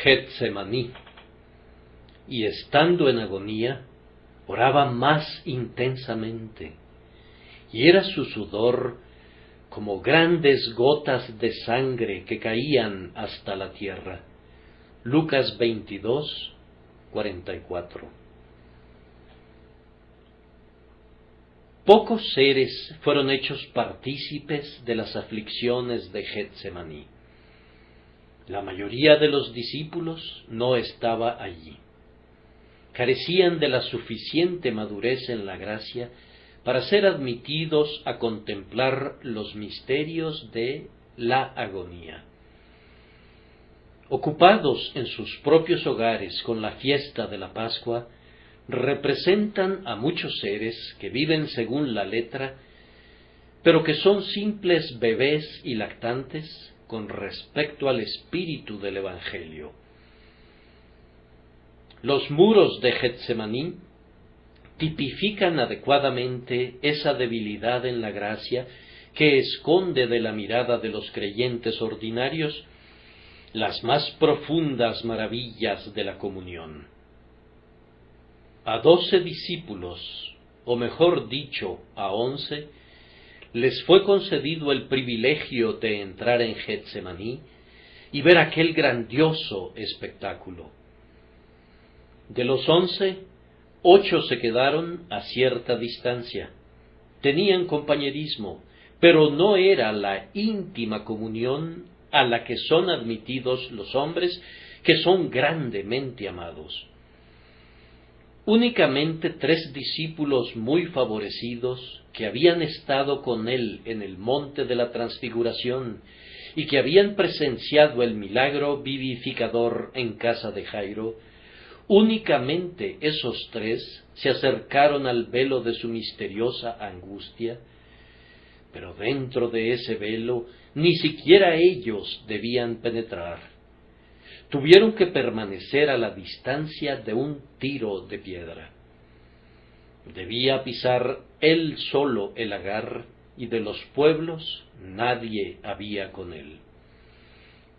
Getsemaní, y estando en agonía, oraba más intensamente, y era su sudor como grandes gotas de sangre que caían hasta la tierra. Lucas 22, 44. Pocos seres fueron hechos partícipes de las aflicciones de Getsemaní. La mayoría de los discípulos no estaba allí. Carecían de la suficiente madurez en la gracia para ser admitidos a contemplar los misterios de la agonía. Ocupados en sus propios hogares con la fiesta de la Pascua, representan a muchos seres que viven según la letra, pero que son simples bebés y lactantes con respecto al espíritu del Evangelio. Los muros de Getsemaní tipifican adecuadamente esa debilidad en la gracia que esconde de la mirada de los creyentes ordinarios las más profundas maravillas de la comunión. A 12 discípulos, o mejor dicho, a 11, les fue concedido el privilegio de entrar en Getsemaní y ver aquel grandioso espectáculo. De los 11, 8 se quedaron a cierta distancia. Tenían compañerismo, pero no era la íntima comunión a la que son admitidos los hombres que son grandemente amados. Únicamente 3 discípulos muy favorecidos, que habían estado con él en el monte de la Transfiguración y que habían presenciado el milagro vivificador en casa de Jairo, únicamente esos 3 se acercaron al velo de su misteriosa angustia, pero dentro de ese velo ni siquiera ellos debían penetrar. Tuvieron que permanecer a la distancia de un tiro de piedra. Debía pisar él solo el lagar, y de los pueblos nadie había con él.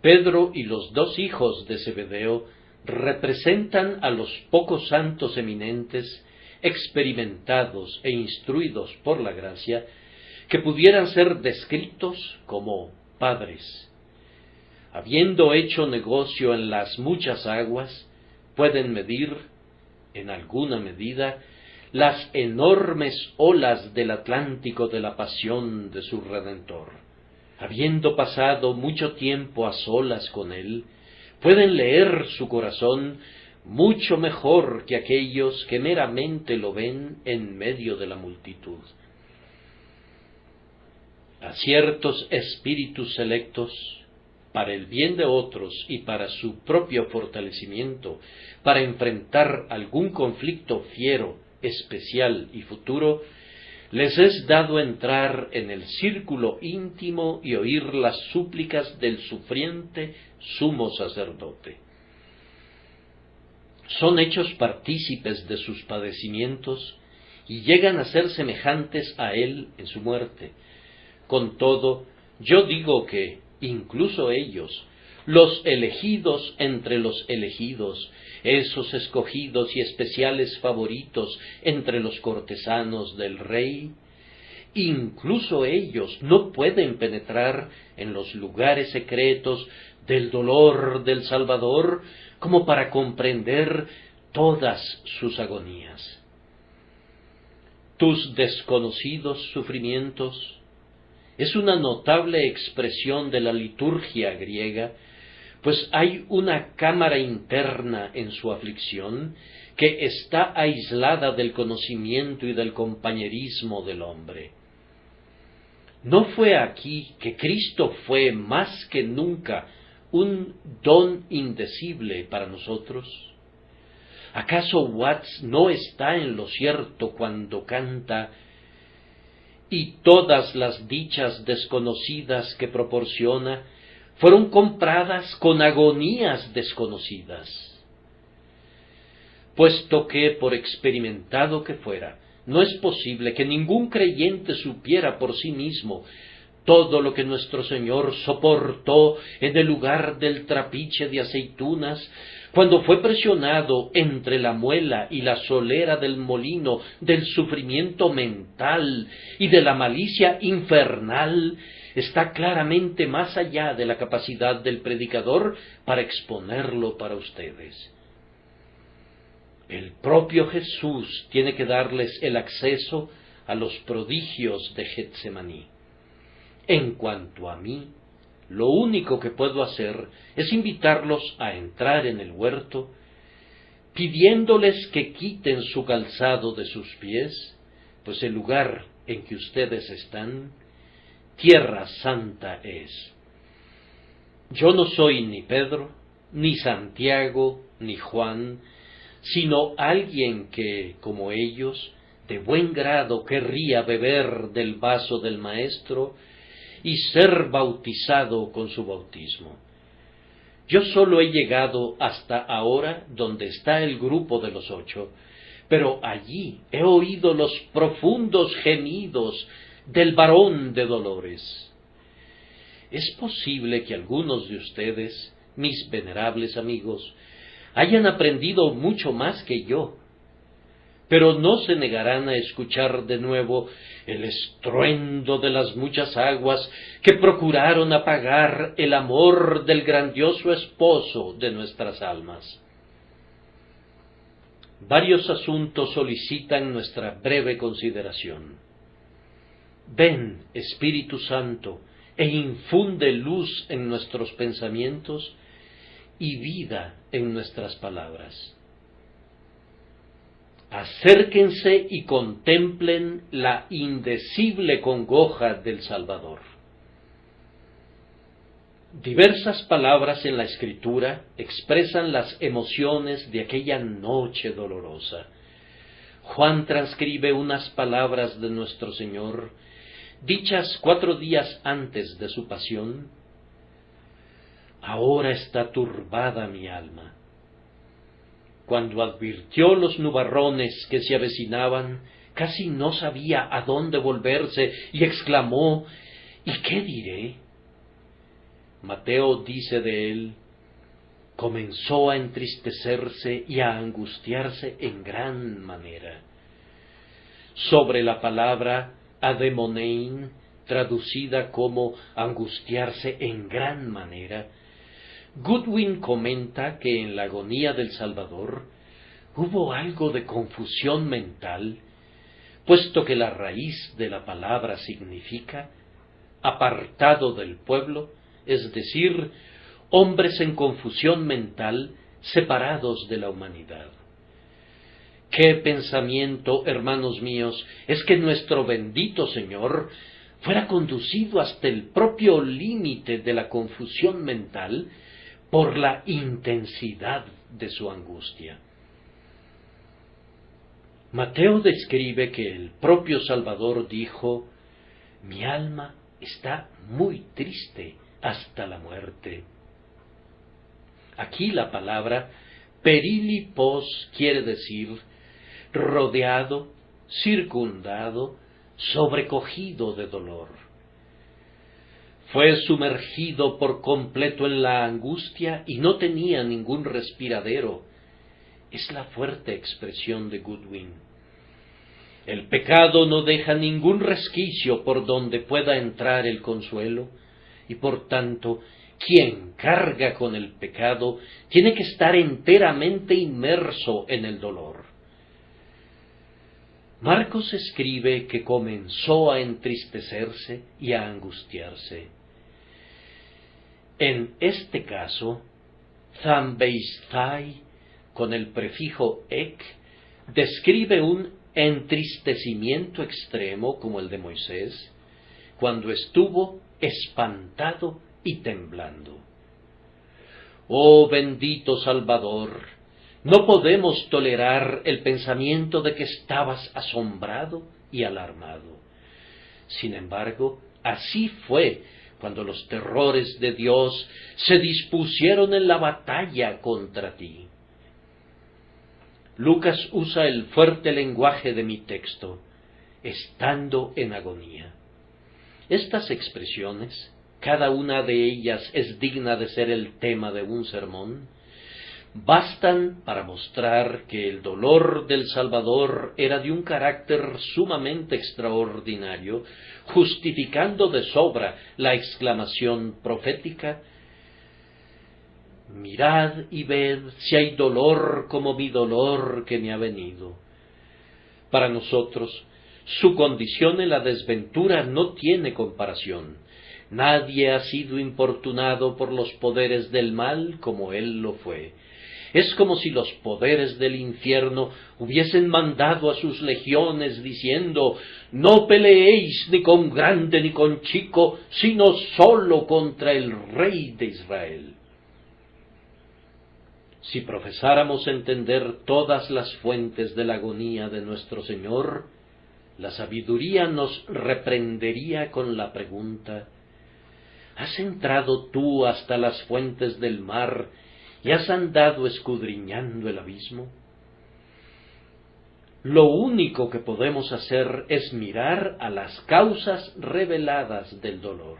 Pedro y los 2 hijos de Zebedeo representan a los pocos santos eminentes, experimentados e instruidos por la gracia, que pudieran ser descritos como padres. Habiendo hecho negocio en las muchas aguas, pueden medir, en alguna medida, las enormes olas del Atlántico de la pasión de su Redentor. Habiendo pasado mucho tiempo a solas con él, pueden leer su corazón mucho mejor que aquellos que meramente lo ven en medio de la multitud. A ciertos espíritus selectos, para el bien de otros y para su propio fortalecimiento, para enfrentar algún conflicto fiero, especial y futuro, les es dado entrar en el círculo íntimo y oír las súplicas del sufriente sumo sacerdote. Son hechos partícipes de sus padecimientos y llegan a ser semejantes a él en su muerte. Con todo, yo digo que incluso ellos, los elegidos entre los elegidos, esos escogidos y especiales favoritos entre los cortesanos del rey, incluso ellos no pueden penetrar en los lugares secretos del dolor del Salvador como para comprender todas sus agonías. Tus desconocidos sufrimientos es una notable expresión de la liturgia griega, pues hay una cámara interna en su aflicción que está aislada del conocimiento y del compañerismo del hombre. ¿No fue aquí que Cristo fue más que nunca un don indecible para nosotros? ¿Acaso Watts no está en lo cierto cuando canta: y todas las dichas desconocidas que proporciona fueron compradas con agonías desconocidas? Puesto que, por experimentado que fuera, no es posible que ningún creyente supiera por sí mismo todo lo que nuestro Señor soportó en el lugar del trapiche de aceitunas, cuando fue presionado entre la muela y la solera del molino del sufrimiento mental y de la malicia infernal, está claramente más allá de la capacidad del predicador para exponerlo para ustedes. El propio Jesús tiene que darles el acceso a los prodigios de Getsemaní. En cuanto a mí, lo único que puedo hacer es invitarlos a entrar en el huerto, pidiéndoles que quiten su calzado de sus pies, pues el lugar en que ustedes están, tierra santa es. Yo no soy ni Pedro, ni Santiago, ni Juan, sino alguien que, como ellos, de buen grado querría beber del vaso del Maestro y ser bautizado con su bautismo. Yo solo he llegado hasta ahora donde está el grupo de los 8, pero allí he oído los profundos gemidos del varón de dolores. Es posible que algunos de ustedes, mis venerables amigos, hayan aprendido mucho más que yo, pero no se negarán a escuchar de nuevo el estruendo de las muchas aguas que procuraron apagar el amor del grandioso esposo de nuestras almas. Varios asuntos solicitan nuestra breve consideración. Ven, Espíritu Santo, e infunde luz en nuestros pensamientos y vida en nuestras palabras. Acérquense y contemplen la indecible congoja del Salvador. Diversas palabras en la Escritura expresan las emociones de aquella noche dolorosa. Juan transcribe unas palabras de nuestro Señor, dichas 4 días antes de su pasión. Ahora está turbada mi alma. Cuando advirtió los nubarrones que se avecinaban, casi no sabía a dónde volverse y exclamó: ¿y qué diré? Mateo dice de él: comenzó a entristecerse y a angustiarse en gran manera. Sobre la palabra ademonein, traducida como angustiarse en gran manera, Goodwin comenta que en la agonía del Salvador hubo algo de confusión mental, puesto que la raíz de la palabra significa apartado del pueblo, es decir, hombres en confusión mental, separados de la humanidad. ¡Qué pensamiento, hermanos míos, es que nuestro bendito Señor fuera conducido hasta el propio límite de la confusión mental por la intensidad de su angustia! Mateo describe que el propio Salvador dijo: mi alma está muy triste hasta la muerte. Aquí la palabra perilipos quiere decir rodeado, circundado, sobrecogido de dolor. Fue sumergido por completo en la angustia y no tenía ningún respiradero. Es la fuerte expresión de Goodwin. El pecado no deja ningún resquicio por donde pueda entrar el consuelo, y por tanto, quien carga con el pecado tiene que estar enteramente inmerso en el dolor. Marcos escribe que comenzó a entristecerse y a angustiarse. En este caso, Zambeisthai, con el prefijo ek, describe un entristecimiento extremo como el de Moisés, cuando estuvo espantado y temblando. Oh bendito Salvador, no podemos tolerar el pensamiento de que estabas asombrado y alarmado. Sin embargo, así fue cuando los terrores de Dios se dispusieron en la batalla contra ti. Lucas usa el fuerte lenguaje de mi texto, estando en agonía. Estas expresiones, cada una de ellas es digna de ser el tema de un sermón, bastan para mostrar que el dolor del Salvador era de un carácter sumamente extraordinario, justificando de sobra la exclamación profética: mirad y ved si hay dolor como mi dolor que me ha venido. Para nosotros, su condición en la desventura no tiene comparación. Nadie ha sido importunado por los poderes del mal como él lo fue. Es como si los poderes del infierno hubiesen mandado a sus legiones diciendo: no peleéis ni con grande ni con chico, sino solo contra el Rey de Israel. Si profesáramos entender todas las fuentes de la agonía de nuestro Señor, la sabiduría nos reprendería con la pregunta: ¿has entrado tú hasta las fuentes del mar y has andado escudriñando el abismo? Lo único que podemos hacer es mirar a las causas reveladas del dolor.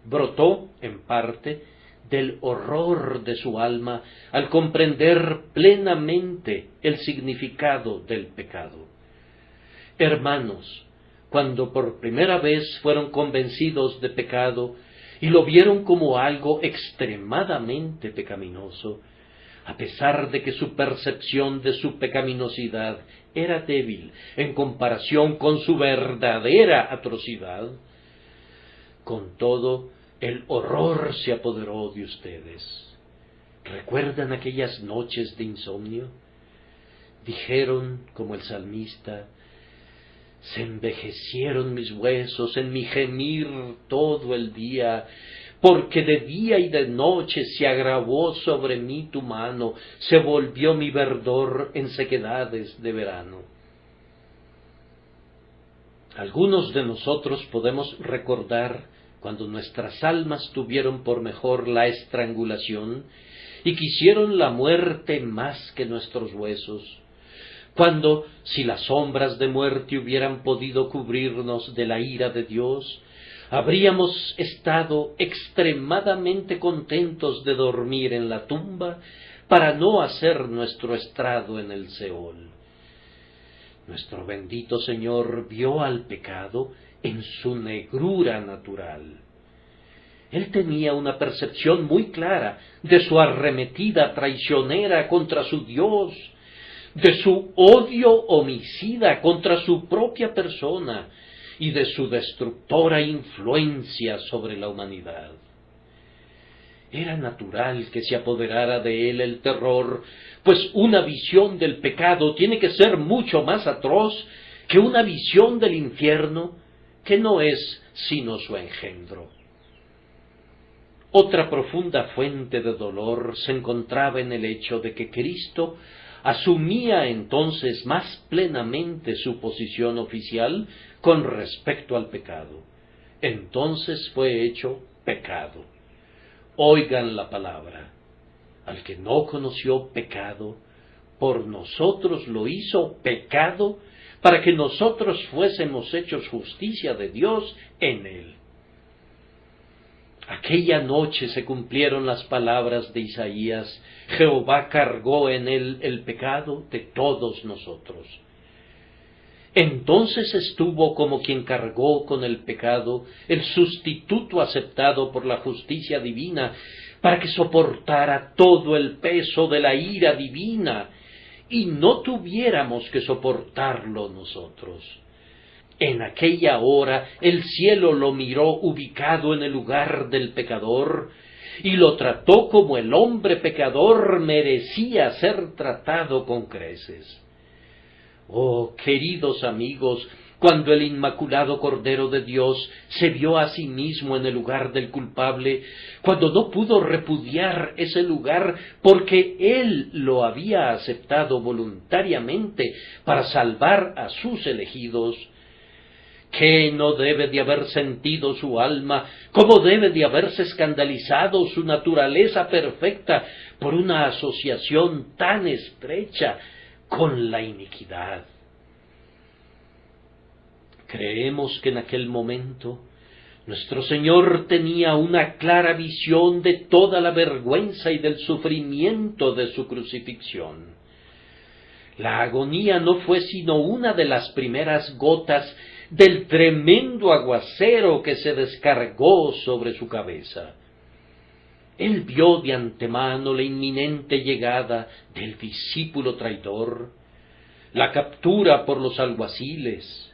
Brotó, en parte, del horror de su alma al comprender plenamente el significado del pecado. Hermanos, cuando por primera vez fueron convencidos de pecado y lo vieron como algo extremadamente pecaminoso, a pesar de que su percepción de su pecaminosidad era débil en comparación con su verdadera atrocidad, con todo, el horror se apoderó de ustedes. ¿Recuerdan aquellas noches de insomnio? Dijeron, como el salmista: se envejecieron mis huesos en mi gemir todo el día, porque de día y de noche se agravó sobre mí tu mano, se volvió mi verdor en sequedades de verano. Algunos de nosotros podemos recordar cuando nuestras almas tuvieron por mejor la estrangulación y quisieron la muerte más que nuestros huesos, cuando, si las sombras de muerte hubieran podido cubrirnos de la ira de Dios, habríamos estado extremadamente contentos de dormir en la tumba para no hacer nuestro estrado en el Seol. Nuestro bendito Señor vio al pecado en su negrura natural. Él tenía una percepción muy clara de su arremetida traicionera contra su Dios, de su odio homicida contra su propia persona y de su destructora influencia sobre la humanidad. Era natural que se apoderara de él el terror, pues una visión del pecado tiene que ser mucho más atroz que una visión del infierno, que no es sino su engendro. Otra profunda fuente de dolor se encontraba en el hecho de que Cristo asumía entonces más plenamente su posición oficial con respecto al pecado. Entonces fue hecho pecado. Oigan la palabra: al que no conoció pecado, por nosotros lo hizo pecado, para que nosotros fuésemos hechos justicia de Dios en él. Aquella noche se cumplieron las palabras de Isaías: Jehová cargó en él el pecado de todos nosotros. Entonces estuvo como quien cargó con el pecado, el sustituto aceptado por la justicia divina, para que soportara todo el peso de la ira divina, y no tuviéramos que soportarlo nosotros. En aquella hora el cielo lo miró ubicado en el lugar del pecador, y lo trató como el hombre pecador merecía ser tratado con creces. Oh, queridos amigos, cuando el inmaculado Cordero de Dios se vio a sí mismo en el lugar del culpable, cuando no pudo repudiar ese lugar porque Él lo había aceptado voluntariamente para salvar a sus elegidos, ¿qué no debe de haber sentido su alma? ¿Cómo debe de haberse escandalizado su naturaleza perfecta por una asociación tan estrecha con la iniquidad? Creemos que en aquel momento Nuestro Señor tenía una clara visión de toda la vergüenza y del sufrimiento de su crucifixión. La agonía no fue sino una de las primeras gotas del tremendo aguacero que se descargó sobre su cabeza. Él vio de antemano la inminente llegada del discípulo traidor, la captura por los alguaciles,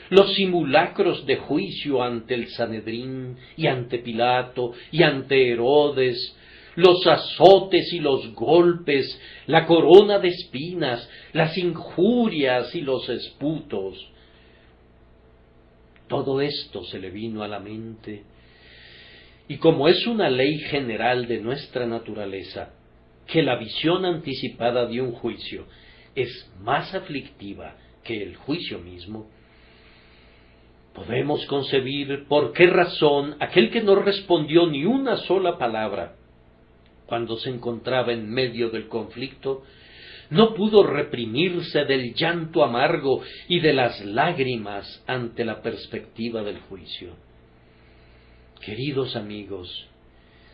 los simulacros de juicio ante el Sanedrín y ante Pilato y ante Herodes, los azotes y los golpes, la corona de espinas, las injurias y los esputos. Todo esto se le vino a la mente, y como es una ley general de nuestra naturaleza, que la visión anticipada de un juicio es más aflictiva que el juicio mismo, podemos concebir por qué razón aquel que no respondió ni una sola palabra cuando se encontraba en medio del conflicto, no pudo reprimirse del llanto amargo y de las lágrimas ante la perspectiva del juicio. Queridos amigos,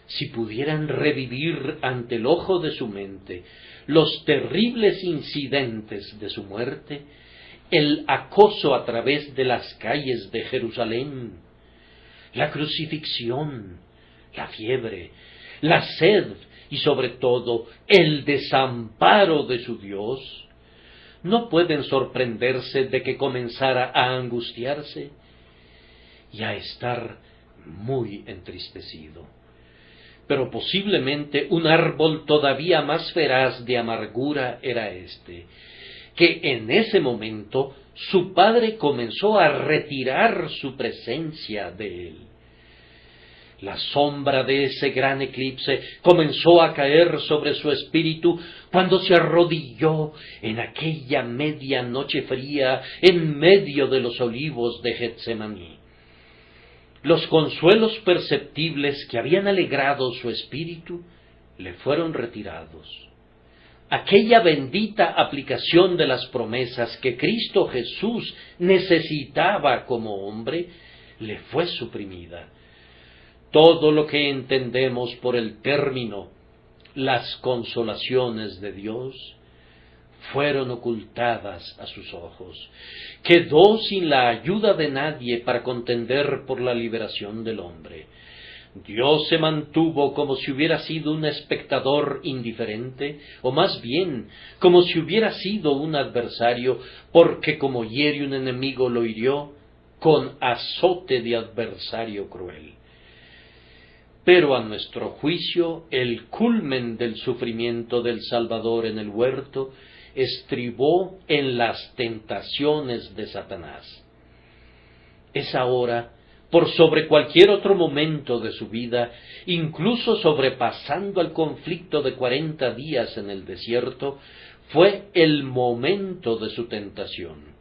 si pudieran revivir ante el ojo de su mente los terribles incidentes de su muerte, el acoso a través de las calles de Jerusalén, la crucifixión, la fiebre, la sed y sobre todo el desamparo de su Dios, no pueden sorprenderse de que comenzara a angustiarse y a estar muy entristecido. Pero posiblemente un árbol todavía más feraz de amargura era este, que en ese momento su padre comenzó a retirar su presencia de él. La sombra de ese gran eclipse comenzó a caer sobre su espíritu cuando se arrodilló en aquella media noche fría en medio de los olivos de Getsemaní. Los consuelos perceptibles que habían alegrado su espíritu le fueron retirados. Aquella bendita aplicación de las promesas que Cristo Jesús necesitaba como hombre le fue suprimida. Todo lo que entendemos por el término las consolaciones de Dios fueron ocultadas a sus ojos. Quedó sin la ayuda de nadie para contender por la liberación del hombre. Dios se mantuvo como si hubiera sido un espectador indiferente, o más bien, como si hubiera sido un adversario, porque como hiere un enemigo lo hirió, con azote de adversario cruel. Pero a nuestro juicio, el culmen del sufrimiento del Salvador en el huerto estribó en las tentaciones de Satanás. Es ahora, por sobre cualquier otro momento de su vida, incluso sobrepasando el conflicto de 40 días en el desierto, fue el momento de su tentación.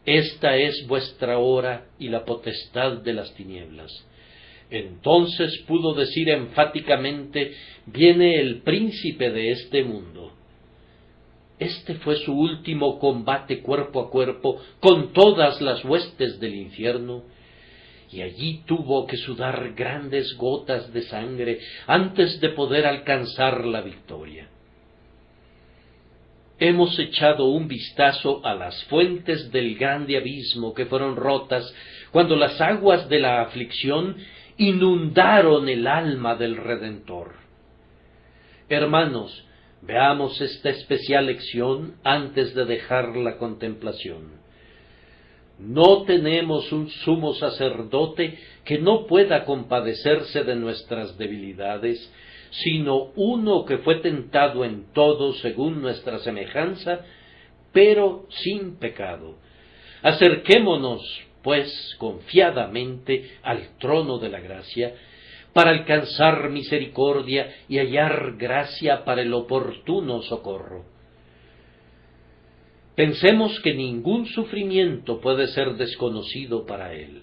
Esta es vuestra hora y la potestad de las tinieblas. Entonces pudo decir enfáticamente: viene el príncipe de este mundo. Este fue su último combate cuerpo a cuerpo con todas las huestes del infierno, y allí tuvo que sudar grandes gotas de sangre antes de poder alcanzar la victoria. Hemos echado un vistazo a las fuentes del grande abismo que fueron rotas cuando las aguas de la aflicción inundaron el alma del Redentor. Hermanos, veamos esta especial lección antes de dejar la contemplación. No tenemos un sumo sacerdote que no pueda compadecerse de nuestras debilidades, sino uno que fue tentado en todo según nuestra semejanza, pero sin pecado. Acerquémonos, pues, confiadamente al trono de la gracia, para alcanzar misericordia y hallar gracia para el oportuno socorro. Pensemos que ningún sufrimiento puede ser desconocido para Él.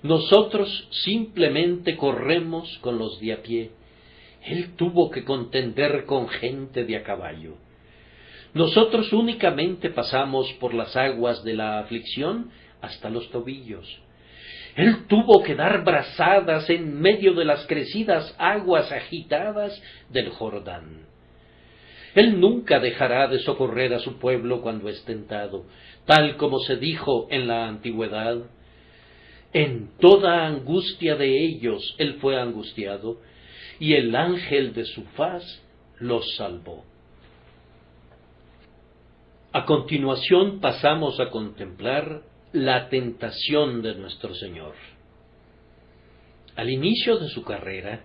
Nosotros simplemente corremos con los de a pie. Él tuvo que contender con gente de a caballo. Nosotros únicamente pasamos por las aguas de la aflicción hasta los tobillos. Él tuvo que dar brazadas en medio de las crecidas aguas agitadas del Jordán. Él nunca dejará de socorrer a su pueblo cuando es tentado, tal como se dijo en la antigüedad. En toda angustia de ellos Él fue angustiado, y el ángel de su faz los salvó. A continuación pasamos a contemplar la tentación de nuestro Señor. Al inicio de su carrera,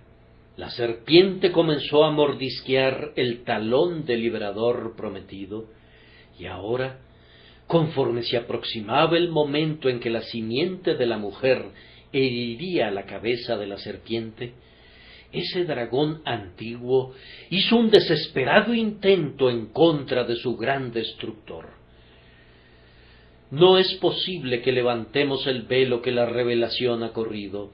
la serpiente comenzó a mordisquear el talón del liberador prometido, y ahora, conforme se aproximaba el momento en que la simiente de la mujer heriría la cabeza de la serpiente, ese dragón antiguo hizo un desesperado intento en contra de su gran destructor. No es posible que levantemos el velo que la revelación ha corrido,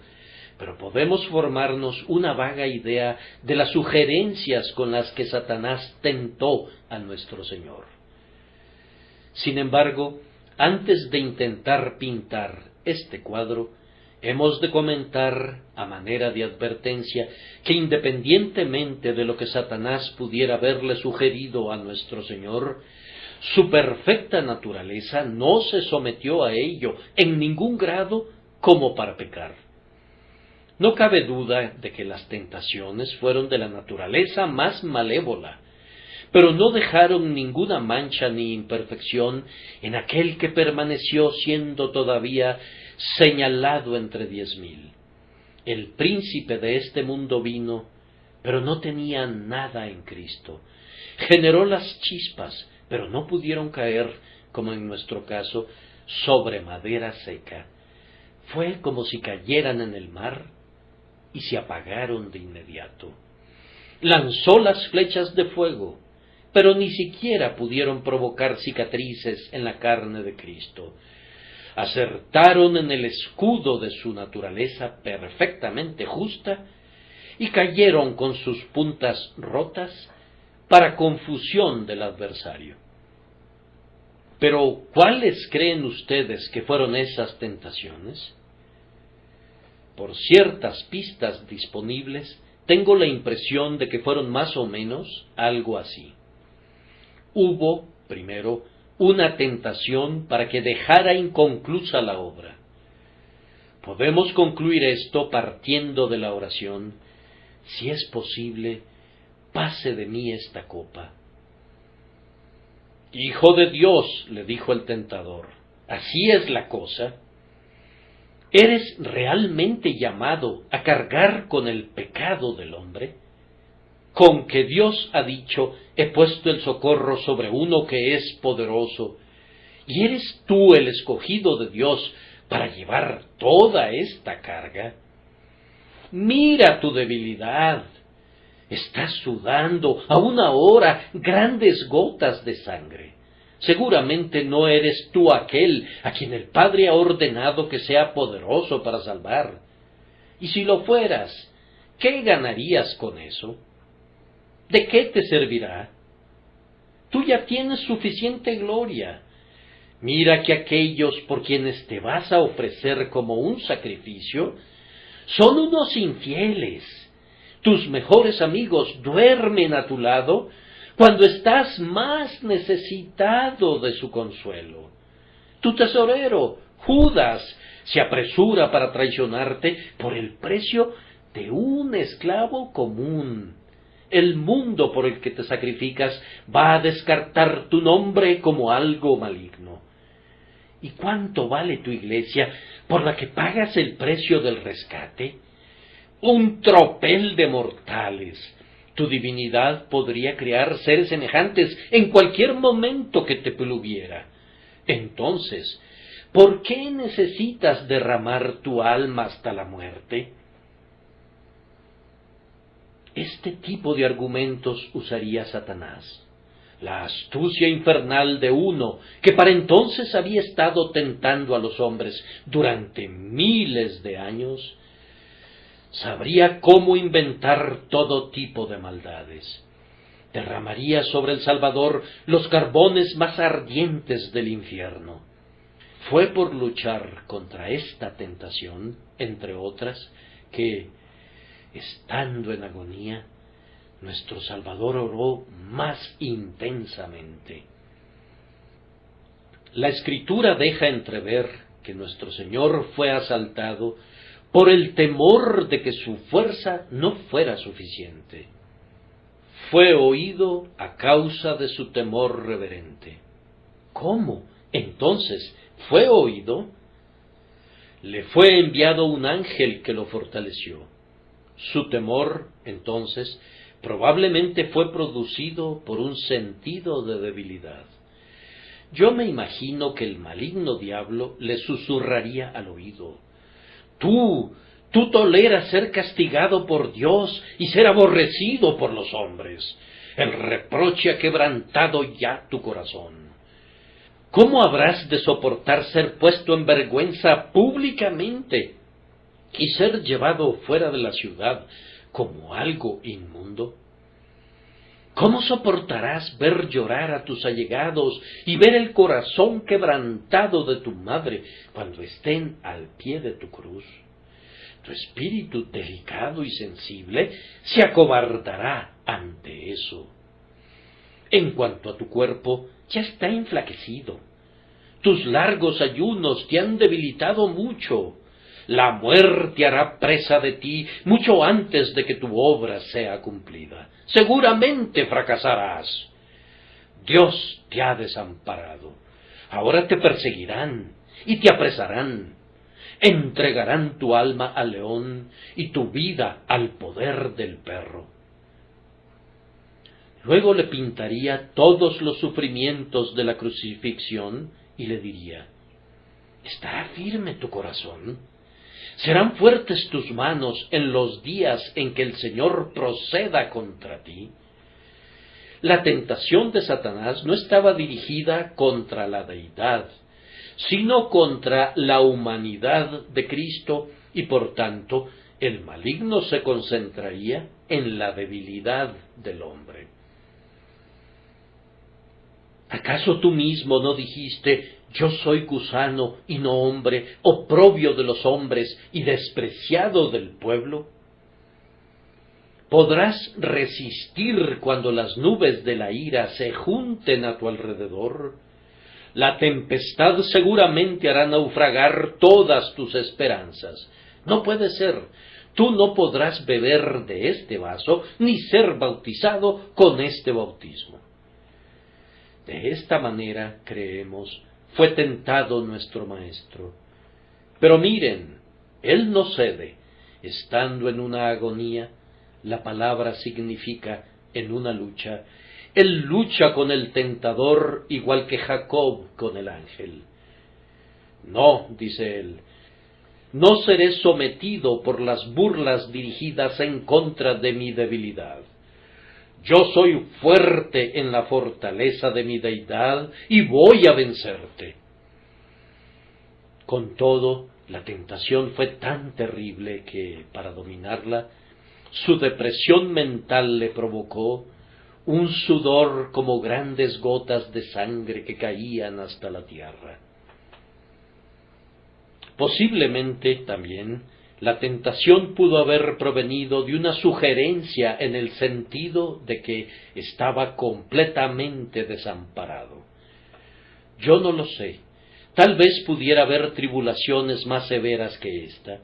pero podemos formarnos una vaga idea de las sugerencias con las que Satanás tentó a nuestro Señor. Sin embargo, antes de intentar pintar este cuadro, hemos de comentar, a manera de advertencia, que independientemente de lo que Satanás pudiera haberle sugerido a nuestro Señor, su perfecta naturaleza no se sometió a ello en ningún grado como para pecar. No cabe duda de que las tentaciones fueron de la naturaleza más malévola, pero no dejaron ninguna mancha ni imperfección en aquel que permaneció siendo todavía señalado entre 10,000. El príncipe de este mundo vino, pero no tenía nada en Cristo. Generó las chispas, pero no pudieron caer, como en nuestro caso, sobre madera seca. Fue como si cayeran en el mar y se apagaron de inmediato. Lanzó las flechas de fuego, pero ni siquiera pudieron provocar cicatrices en la carne de Cristo. Acertaron en el escudo de su naturaleza perfectamente justa y cayeron con sus puntas rotas para confusión del adversario. Pero, ¿cuáles creen ustedes que fueron esas tentaciones? Por ciertas pistas disponibles, tengo la impresión de que fueron más o menos algo así. Hubo, primero, una tentación para que dejara inconclusa la obra. Podemos concluir esto partiendo de la oración: si es posible, pase de mí esta copa. Hijo de Dios, le dijo el tentador, ¿así es la cosa? ¿Eres realmente llamado a cargar con el pecado del hombre? Con que Dios ha dicho, he puesto el socorro sobre uno que es poderoso, ¿y eres tú el escogido de Dios para llevar toda esta carga? Mira tu debilidad. Estás sudando aún ahora grandes gotas de sangre. Seguramente no eres tú aquel a quien el Padre ha ordenado que sea poderoso para salvar. Y si lo fueras, ¿qué ganarías con eso? ¿De qué te servirá? Tú ya tienes suficiente gloria. Mira que aquellos por quienes te vas a ofrecer como un sacrificio son unos infieles. Tus mejores amigos duermen a tu lado cuando estás más necesitado de su consuelo. Tu tesorero, Judas, se apresura para traicionarte por el precio de un esclavo común. El mundo por el que te sacrificas va a descartar tu nombre como algo maligno. ¿Y cuánto vale tu iglesia por la que pagas el precio del rescate? Un tropel de mortales. Tu divinidad podría crear seres semejantes en cualquier momento que te pluviera. Entonces, ¿por qué necesitas derramar tu alma hasta la muerte? Este tipo de argumentos usaría Satanás. La astucia infernal de uno que para entonces había estado tentando a los hombres durante miles de años, sabría cómo inventar todo tipo de maldades. Derramaría sobre el Salvador los carbones más ardientes del infierno. Fue por luchar contra esta tentación, entre otras, que, estando en agonía, nuestro Salvador oró más intensamente. La Escritura deja entrever que nuestro Señor fue asaltado por el temor de que su fuerza no fuera suficiente. Fue oído a causa de su temor reverente. ¿Cómo? Entonces, ¿fue oído? Le fue enviado un ángel que lo fortaleció. Su temor, entonces, probablemente fue producido por un sentido de debilidad. Yo me imagino que el maligno diablo le susurraría al oído: Tú toleras ser castigado por Dios y ser aborrecido por los hombres. El reproche ha quebrantado ya tu corazón. ¿Cómo habrás de soportar ser puesto en vergüenza públicamente y ser llevado fuera de la ciudad como algo inmundo? ¿Cómo soportarás ver llorar a tus allegados y ver el corazón quebrantado de tu madre cuando estén al pie de tu cruz? Tu espíritu delicado y sensible se acobardará ante eso. En cuanto a tu cuerpo, ya está enflaquecido. Tus largos ayunos te han debilitado mucho. La muerte hará presa de ti mucho antes de que tu obra sea cumplida. Seguramente fracasarás. Dios te ha desamparado. Ahora te perseguirán y te apresarán. Entregarán tu alma al león y tu vida al poder del perro. Luego le pintaría todos los sufrimientos de la crucifixión y le diría: ¿estará firme tu corazón? ¿Serán fuertes tus manos en los días en que el Señor proceda contra ti? La tentación de Satanás no estaba dirigida contra la deidad, sino contra la humanidad de Cristo, y por tanto el maligno se concentraría en la debilidad del hombre. ¿Acaso tú mismo no dijiste: yo soy gusano y no hombre, oprobio de los hombres y despreciado del pueblo? ¿Podrás resistir cuando las nubes de la ira se junten a tu alrededor? La tempestad seguramente hará naufragar todas tus esperanzas. No puede ser. Tú no podrás beber de este vaso, ni ser bautizado con este bautismo. De esta manera, creemos, fue tentado nuestro Maestro. Pero miren, Él no cede. Estando en una agonía, la palabra significa en una lucha. Él lucha con el tentador igual que Jacob con el ángel. No, dice él, no seré sometido por las burlas dirigidas en contra de mi debilidad. Yo soy fuerte en la fortaleza de mi deidad y voy a vencerte. Con todo, la tentación fue tan terrible que, para dominarla, su depresión mental le provocó un sudor como grandes gotas de sangre que caían hasta la tierra. Posiblemente también la tentación pudo haber provenido de una sugerencia en el sentido de que estaba completamente desamparado. Yo no lo sé. Tal vez pudiera haber tribulaciones más severas que esta,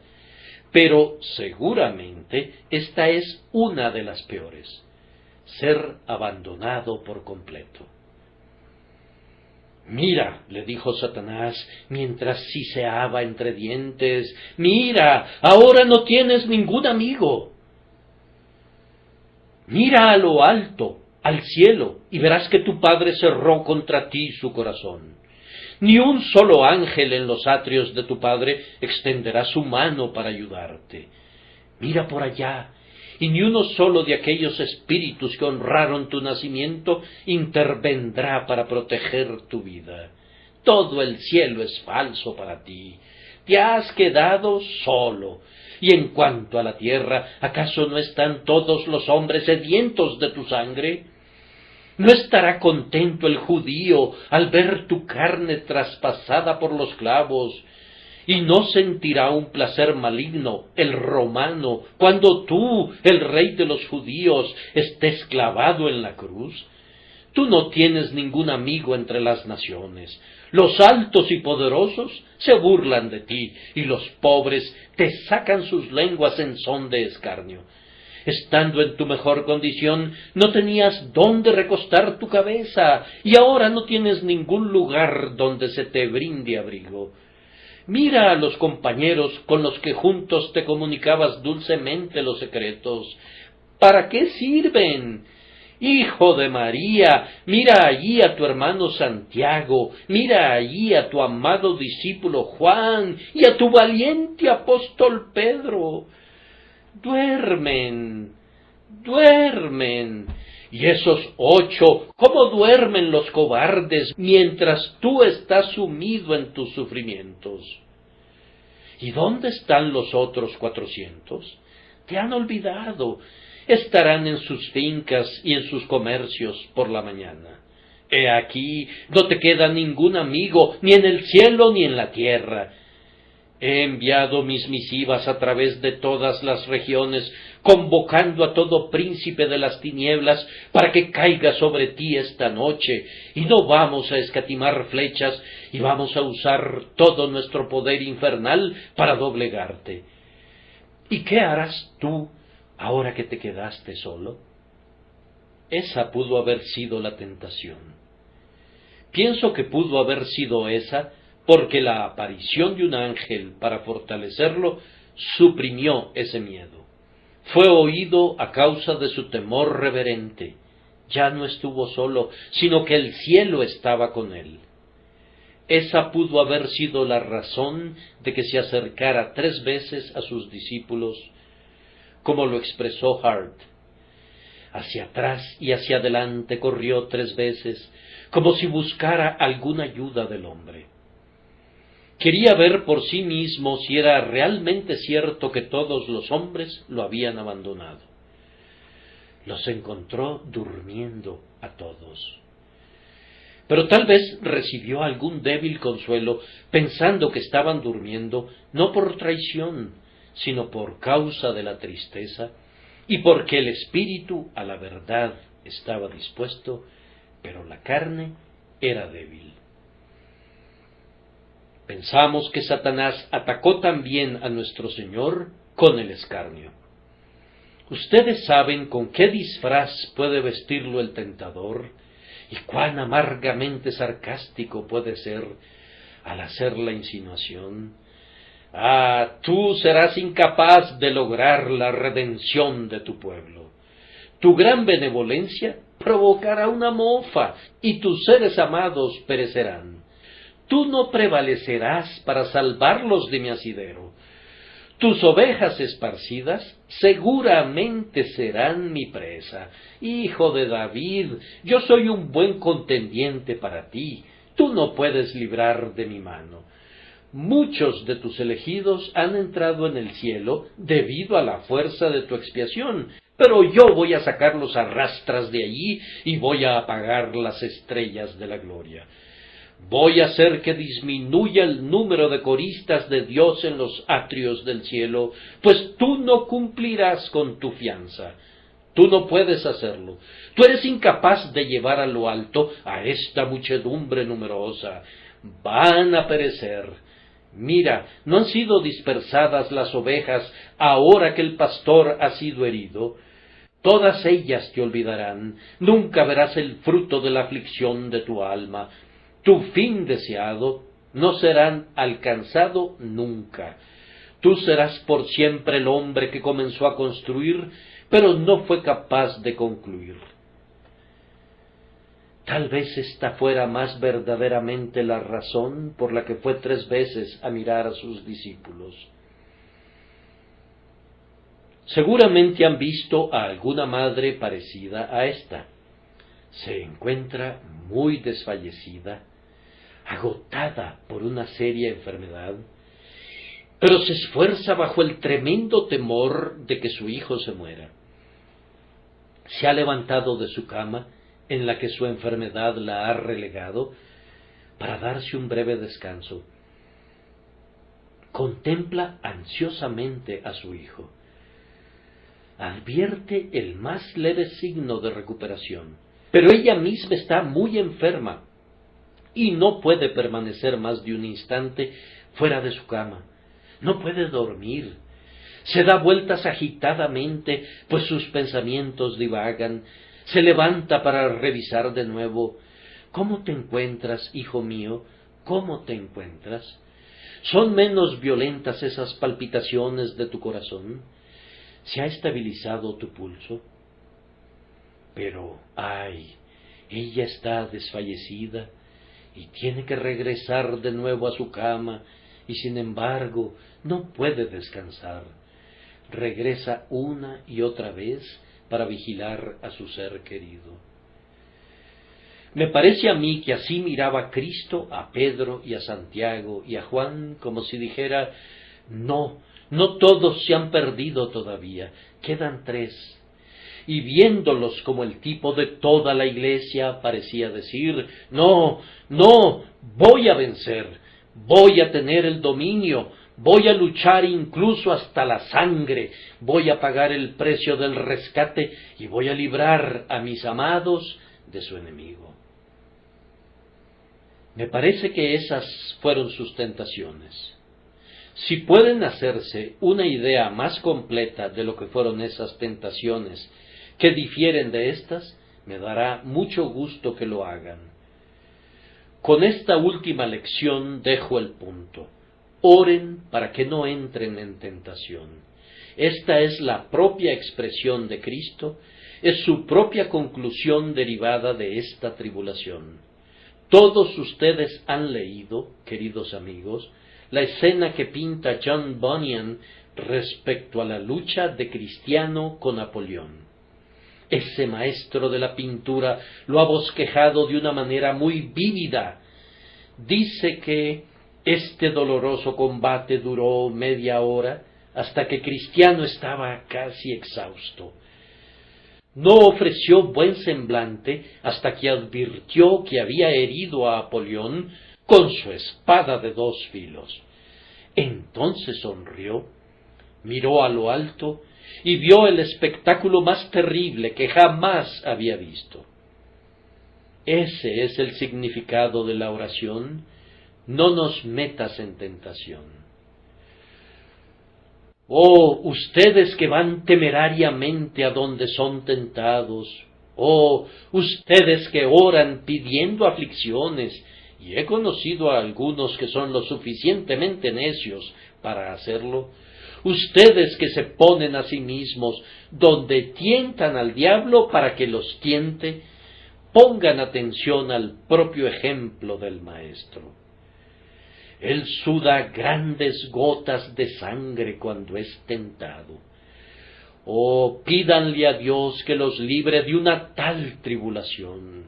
pero seguramente esta es una de las peores: ser abandonado por completo. Mira, le dijo Satanás, mientras siseaba entre dientes, mira, ahora no tienes ningún amigo. Mira a lo alto, al cielo, y verás que tu Padre cerró contra ti su corazón. Ni un solo ángel en los atrios de tu Padre extenderá su mano para ayudarte. Mira por allá, y ni uno solo de aquellos espíritus que honraron tu nacimiento intervendrá para proteger tu vida. Todo el cielo es falso para ti. Te has quedado solo. Y en cuanto a la tierra, ¿acaso no están todos los hombres sedientos de tu sangre? ¿No estará contento el judío al ver tu carne traspasada por los clavos? ¿Y no sentirá un placer maligno el romano cuando tú, el rey de los judíos, estés clavado en la cruz? Tú no tienes ningún amigo entre las naciones. Los altos y poderosos se burlan de ti, y los pobres te sacan sus lenguas en son de escarnio. Estando en tu mejor condición, no tenías dónde recostar tu cabeza, y ahora no tienes ningún lugar donde se te brinde abrigo. Mira a los compañeros con los que juntos te comunicabas dulcemente los secretos. ¿Para qué sirven? Hijo de María, mira allí a tu hermano Santiago, mira allí a tu amado discípulo Juan y a tu valiente apóstol Pedro. Duermen, duermen. Y esos 8, ¿cómo duermen los cobardes mientras tú estás sumido en tus sufrimientos? ¿Y dónde están los otros 400? Te han olvidado. Estarán en sus fincas y en sus comercios por la mañana. He aquí, no te queda ningún amigo, ni en el cielo ni en la tierra. He enviado mis misivas a través de todas las regiones, convocando a todo príncipe de las tinieblas para que caiga sobre ti esta noche, y no vamos a escatimar flechas, y vamos a usar todo nuestro poder infernal para doblegarte. ¿Y qué harás tú ahora que te quedaste solo? Esa pudo haber sido la tentación. Pienso que pudo haber sido esa porque la aparición de un ángel para fortalecerlo suprimió ese miedo. Fue oído a causa de su temor reverente. Ya no estuvo solo, sino que el cielo estaba con él. Esa pudo haber sido la razón de que se acercara 3 veces a sus discípulos, como lo expresó Hart. Hacia atrás y hacia adelante corrió 3 veces, como si buscara alguna ayuda del hombre. Quería ver por sí mismo si era realmente cierto que todos los hombres lo habían abandonado. Los encontró durmiendo a todos. Pero tal vez recibió algún débil consuelo pensando que estaban durmiendo no por traición, sino por causa de la tristeza, y porque el espíritu a la verdad estaba dispuesto, pero la carne era débil. Pensamos que Satanás atacó también a nuestro Señor con el escarnio. Ustedes saben con qué disfraz puede vestirlo el tentador y cuán amargamente sarcástico puede ser al hacer la insinuación. Ah, tú serás incapaz de lograr la redención de tu pueblo. Tu gran benevolencia provocará una mofa y tus seres amados perecerán. Tú no prevalecerás para salvarlos de mi asidero. Tus ovejas esparcidas seguramente serán mi presa. Hijo de David, yo soy un buen contendiente para ti. Tú no puedes librar de mi mano. Muchos de tus elegidos han entrado en el cielo debido a la fuerza de tu expiación, pero yo voy a sacarlos a rastras de allí y voy a apagar las estrellas de la gloria. Voy a hacer que disminuya el número de coristas de Dios en los atrios del cielo, pues tú no cumplirás con tu fianza. Tú no puedes hacerlo. Tú eres incapaz de llevar a lo alto a esta muchedumbre numerosa. Van a perecer. Mira, ¿no han sido dispersadas las ovejas ahora que el pastor ha sido herido? Todas ellas te olvidarán. Nunca verás el fruto de la aflicción de tu alma. Tu fin deseado no será alcanzado nunca. Tú serás por siempre el hombre que comenzó a construir, pero no fue capaz de concluir. Tal vez esta fuera más verdaderamente la razón por la que fue 3 veces a mirar a sus discípulos. Seguramente han visto a alguna madre parecida a esta. Se encuentra muy desfallecida, agotada por una seria enfermedad, pero se esfuerza bajo el tremendo temor de que su hijo se muera. Se ha levantado de su cama en la que su enfermedad la ha relegado, para darse un breve descanso. Contempla ansiosamente a su hijo. Advierte el más leve signo de recuperación, pero ella misma está muy enferma y no puede permanecer más de un instante fuera de su cama. No puede dormir. Se da vueltas agitadamente, pues sus pensamientos divagan. Se levanta para revisar de nuevo. ¿Cómo te encuentras, hijo mío? ¿Cómo te encuentras? ¿Son menos violentas esas palpitaciones de tu corazón? ¿Se ha estabilizado tu pulso? Pero, ¡ay! Ella está desfallecida y tiene que regresar de nuevo a su cama, y sin embargo no puede descansar. Regresa una y otra vez para vigilar a su ser querido. Me parece a mí que así miraba Cristo a Pedro y a Santiago y a Juan, como si dijera: no todos se han perdido todavía, quedan 3. Y viéndolos como el tipo de toda la iglesia, parecía decir: no, voy a vencer, voy a tener el dominio, voy a luchar incluso hasta la sangre, voy a pagar el precio del rescate y voy a librar a mis amados de su enemigo. Me parece que esas fueron sus tentaciones. Si pueden hacerse una idea más completa de lo que fueron esas tentaciones que difieren de estas, me dará mucho gusto que lo hagan. Con esta última lección dejo el punto. Oren para que no entren en tentación. Esta es la propia expresión de Cristo, es su propia conclusión derivada de esta tribulación. Todos ustedes han leído, queridos amigos, la escena que pinta John Bunyan respecto a la lucha de Cristiano con Napoleón. Ese maestro de la pintura lo ha bosquejado de una manera muy vívida. Dice que este doloroso combate duró media hora hasta que Cristiano estaba casi exhausto. No ofreció buen semblante hasta que advirtió que había herido a Napoleón con su espada de 2 filos. Entonces sonrió, miró a lo alto y vio el espectáculo más terrible que jamás había visto. Ese es el significado de la oración: no nos metas en tentación. Oh, ustedes que van temerariamente a donde son tentados, oh, ustedes que oran pidiendo aflicciones, y he conocido a algunos que son lo suficientemente necios para hacerlo, ustedes que se ponen a sí mismos donde tientan al diablo para que los tiente, pongan atención al propio ejemplo del Maestro. Él suda grandes gotas de sangre cuando es tentado. Oh, pídanle a Dios que los libre de una tal tribulación.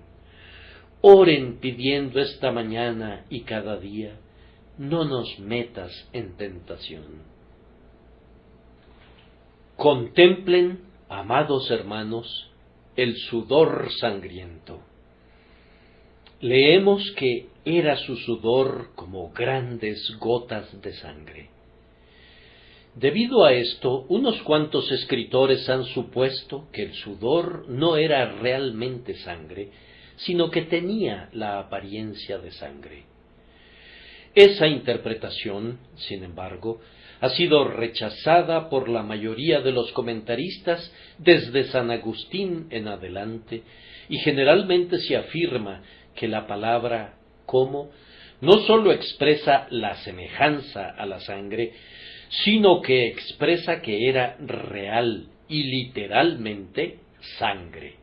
Oren pidiendo esta mañana y cada día: no nos metas en tentación. Contemplen, amados hermanos, el sudor sangriento. Leemos que era su sudor como grandes gotas de sangre. Debido a esto, unos cuantos escritores han supuesto que el sudor no era realmente sangre, sino que tenía la apariencia de sangre. Esa interpretación, sin embargo, ha sido rechazada por la mayoría de los comentaristas desde San Agustín en adelante, y generalmente se afirma que la palabra como no sólo expresa la semejanza a la sangre, sino que expresa que era real y literalmente sangre.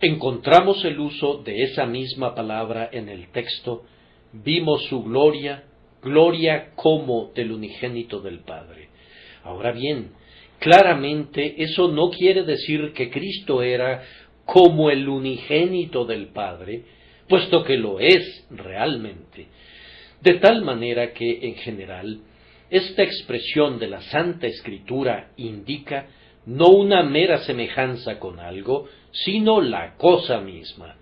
Encontramos el uso de esa misma palabra en el texto: vimos su gloria, gloria como del unigénito del Padre. Ahora bien, claramente eso no quiere decir que Cristo era como el unigénito del Padre, puesto que lo es realmente. De tal manera que, en general, esta expresión de la Santa Escritura indica no una mera semejanza con algo, sino la cosa misma.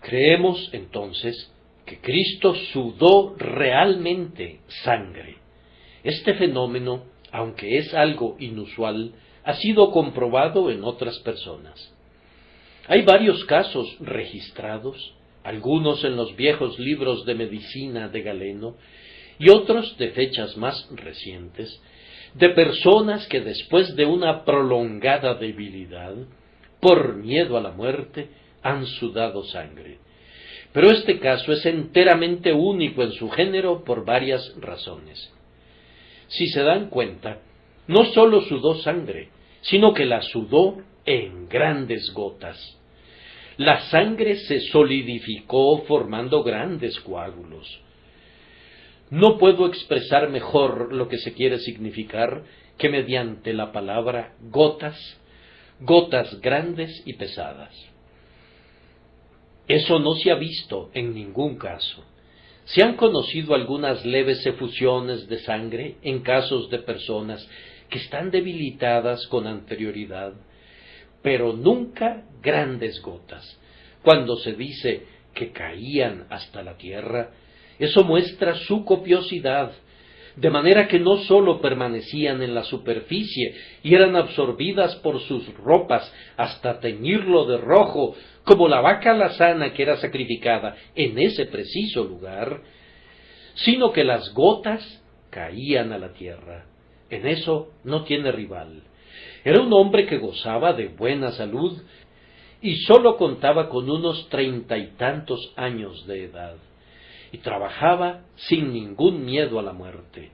Creemos, entonces, que Cristo sudó realmente sangre. Este fenómeno, aunque es algo inusual, ha sido comprobado en otras personas. Hay varios casos registrados, algunos en los viejos libros de medicina de Galeno y otros de fechas más recientes, de personas que después de una prolongada debilidad, por miedo a la muerte, han sudado sangre. Pero este caso es enteramente único en su género por varias razones. Si se dan cuenta, no sólo sudó sangre, sino que la sudó en grandes gotas. La sangre se solidificó formando grandes coágulos. No puedo expresar mejor lo que se quiere significar que mediante la palabra gotas, gotas grandes y pesadas. Eso no se ha visto en ningún caso. Se han conocido algunas leves efusiones de sangre en casos de personas que están debilitadas con anterioridad, pero nunca grandes gotas. Cuando se dice que caían hasta la tierra, eso muestra su copiosidad, de manera que no sólo permanecían en la superficie y eran absorbidas por sus ropas hasta teñirlo de rojo, como la vaca alazana que era sacrificada en ese preciso lugar, sino que las gotas caían a la tierra. En eso no tiene rival. Era un hombre que gozaba de buena salud y sólo contaba con unos 30 y tantos años de edad, y trabajaba sin ningún miedo a la muerte.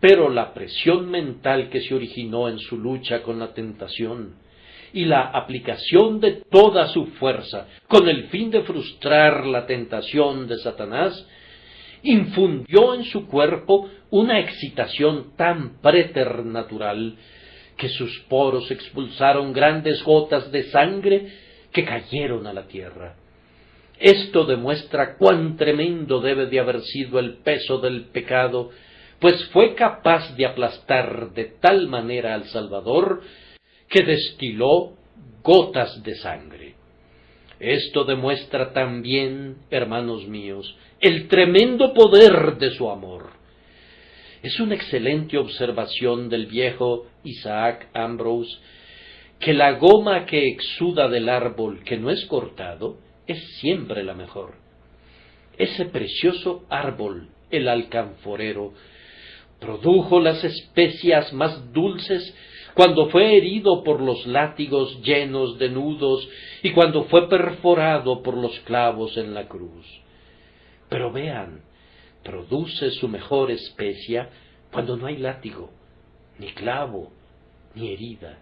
Pero la presión mental que se originó en su lucha con la tentación y la aplicación de toda su fuerza con el fin de frustrar la tentación de Satanás, infundió en su cuerpo una excitación tan preternatural que sus poros expulsaron grandes gotas de sangre que cayeron a la tierra. Esto demuestra cuán tremendo debe de haber sido el peso del pecado, pues fue capaz de aplastar de tal manera al Salvador que destiló gotas de sangre. Esto demuestra también, hermanos míos, el tremendo poder de su amor. Es una excelente observación del viejo Isaac Ambrose que la goma que exuda del árbol que no es cortado es siempre la mejor. Ese precioso árbol, el alcanforero, produjo las especias más dulces cuando fue herido por los látigos llenos de nudos y cuando fue perforado por los clavos en la cruz. Pero vean, produce su mejor especia cuando no hay látigo, ni clavo, ni herida.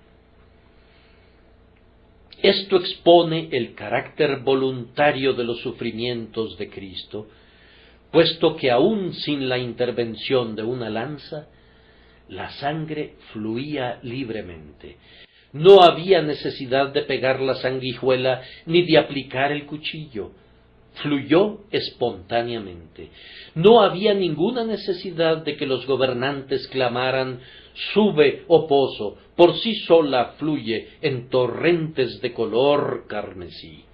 Esto expone el carácter voluntario de los sufrimientos de Cristo, puesto que aun sin la intervención de una lanza, la sangre fluía libremente. No había necesidad de pegar la sanguijuela ni de aplicar el cuchillo. Fluyó espontáneamente. No había ninguna necesidad de que los gobernantes clamaran «sube, oh pozo», por sí sola fluye en torrentes de color carmesí.